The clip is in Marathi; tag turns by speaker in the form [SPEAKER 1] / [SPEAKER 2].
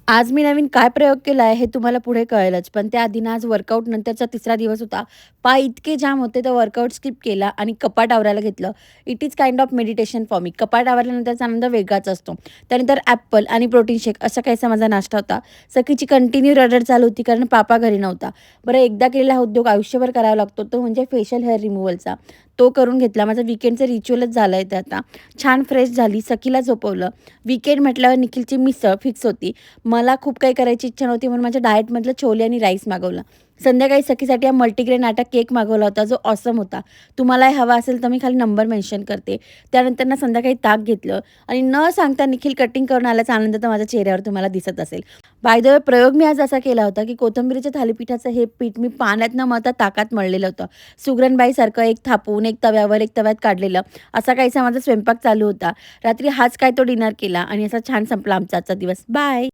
[SPEAKER 1] आज मी नवीन काय प्रयोग केला आहे हे तुम्हाला पुढे कळेलच. पण त्याआधी ना आज वर्कआउट नंतरचा तिसरा दिवस होता. पाय इतके जाम होते तर वर्कआउट स्किप केला आणि कपाट आवरायला घेतलं. It is kind of meditation for me. कपाट आवरल्यानंतरचा आनंद वेगळाच असतो. त्यानंतर ॲपल आणि प्रोटीन शेक असा काहीसा माझा नाश्ता होता. सखीची कंटिन्यू रडड चालू होती कारण पापा घरी नव्हता. बरं एकदा केलेला हा उद्योग आयुष्यभर करावा लागतो तो म्हणजे फेशियल हेअर रिमूव्हलचा. तो करून घेतला. माझा वीकेंडचं रिच्युअलच झालं आहे ते आता. छान फ्रेश झाली. सखीला झोपवलं. वीकेंड म्हटल्यावर निखिलची मिसळ फिक्स होती. मला खूप काही करायची इच्छा नव्हती म्हणून माझ्या डाएटमधलं छोले आणि राईस मागवला. संध्याकाळी सखीसाठी हा मल्टीग्रेन आटा केक मागवला होता, जो ऑसम होता. तुम्हालाही हवा असेल तर मी खाली नंबर मेन्शन करते. त्यानंतर ना संध्याकाळी ताक घेतलं आणि न सांगता निखिल कटिंग करून आल्याचा आनंद तर माझ्या चेहऱ्यावर तुम्हाला दिसत असेल. बाय द वे प्रयोग मी आज असा केला होता, की कोथिंबिरीच्या थालीपीठाचं हे पीठ मी पाण्यात न मळता ताकात मळलेलं होतं. सुगरणबाईसारखं एक थापून, एक तव्यावर, एक तव्यात काढलेलं, असा काहीसा माझा स्वयंपाक चालू होता. रात्री हाच काय तो डिनर केला आणि असा छान संपला आमचा आजचा दिवस. बाय.